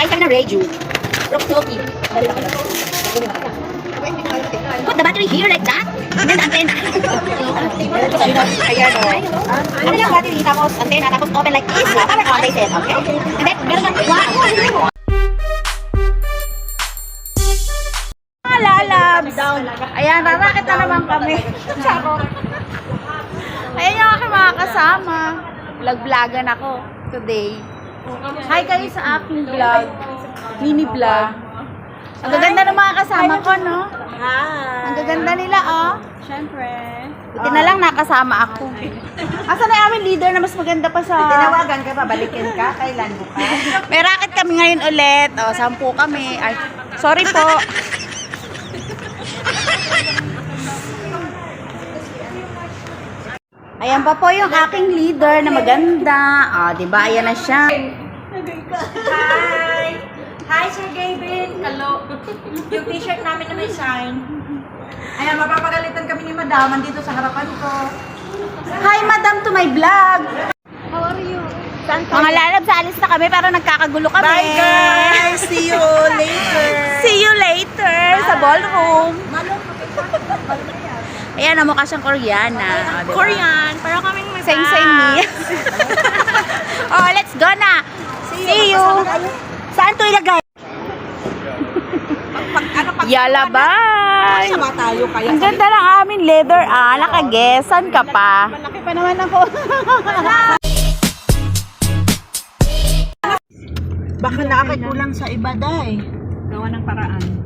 Guys, kami ng Reju. Rock-talkie. Put the battery here like that. And then the antenna. Ayan o. Ano yung battery? Tapos antenna. Tapos open like this. Power on, they said. Okay? And then, meron lang. Wow! Lalabs! Ayan, rarakit na naman kami. Ayan yung aking mga kasama. Vlog-vlogan ako today. Hi kayo sa aking vlog. Mini vlog. Ang gaganda ng mga kasama ko, no? Hi! Ang gaganda nila, oh. Siyempre. Buti na lang nakasama ako. Asa na yung aming leader na mas maganda pa sa... Tinawagan ka pa, balikin ka, kailan bukas? May racket kami ngayon ulit. O, 10 kami. Ay, sorry po. Ayan pa po yung aking leader na maganda. Ah, di ba? Ayan na siya. Hi! Hi, Sir David! Hello! Yung t-shirt namin na may sign. Ayan, mapapagalitan kami ni Madam. Andito sa harapan ko. Hi, madam, to my vlog. How are you? Mga lalabs, alis na kami pero nagkakagulo kami. Bye, guys! See you later! See you later sa ballroom. Ayan, mukha siyang Koreana. O, diba? Korean! Para kaming may Same me. Oh, let's go na. See you. Saan to ilagay? Yala, bye. Sama tayo kaya. Ang ganda ng amin leather, nakagesan ka pa. Malaki pa naman ako. Baka nakakakulang sa iba, day. Gawa ng paraan.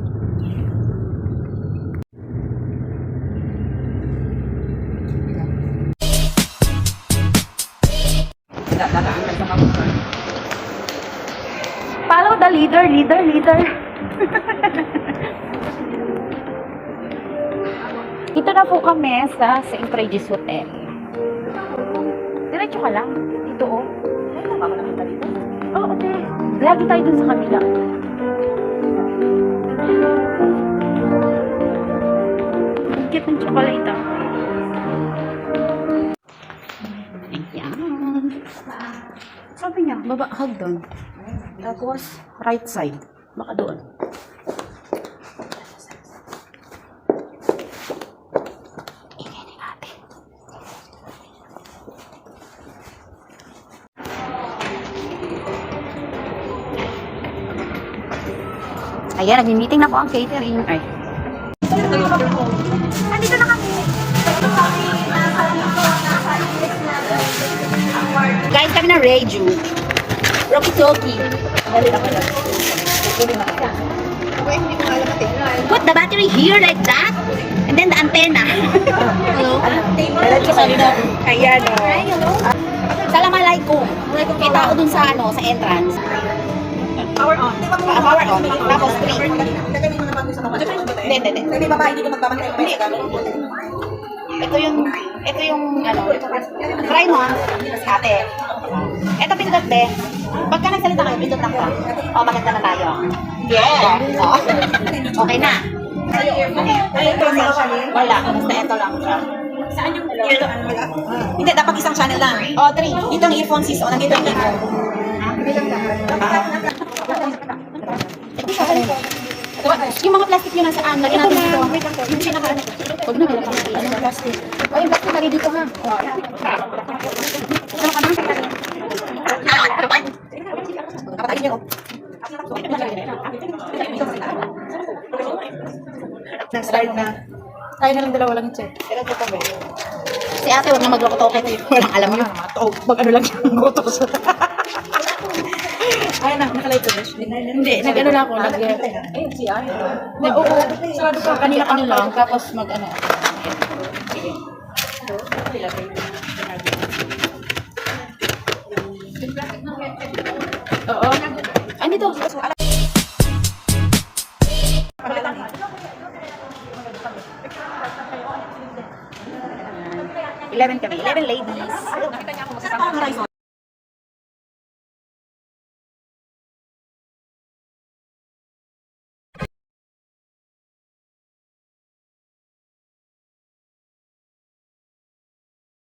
Follow the leader. Dito na po kami sa St. Regis Hotel. Diretso ka lang. Dito, oh. Oo, okay. Lagi tayo dun sa kabila. Ang cute ng chocolate, ah. Ayan. Sabi niya, baba, hug doon. Tapos, right side. Baka doon. Ingay ni ate. Ayan, nag-meeting na po ang catering. Ay. Andito na kami. Guys, kami ng Reju. Rock-talkie. Put the battery here like that. And then the antenna. Hello? Ayan, o. Assalamualaikum. May tao dun sa sa entrance. Power on. Power on. Tapos 3. Hindi. May babae dito magpapakita yung ito yung try mo ha, ate. Ito pindot de. Pagka nagsalita kayo, pindot lang ko. O, maganda na tayo. Yeah. O. Okay na. Wala. Basta ito lang siya. Saan yung earphone? Hindi, dapat isang channel lang. O, 3. Dito ang earphone sis. O, nandito ang earphone. Yung mga plastic yun nasaan? Lagyan natin dito. Yung pinaka huwag na, wala kang plastic. O, yung plastic lagi dito ha. Sama ka na? Kapatayin niyo. Nag-start na. Tayo na lang dalawa lang check. Si ate, huwag na mag-rokotoke. Walang alam yun. Mag-ano lang yung gotos. Ay na, nakalight ko. Hindi, nag-ano lang ako. Oo, sarado pa. Kanina lang. Tapos mag-ano. Oo. Ano ito? 11 kami. 11 ladies.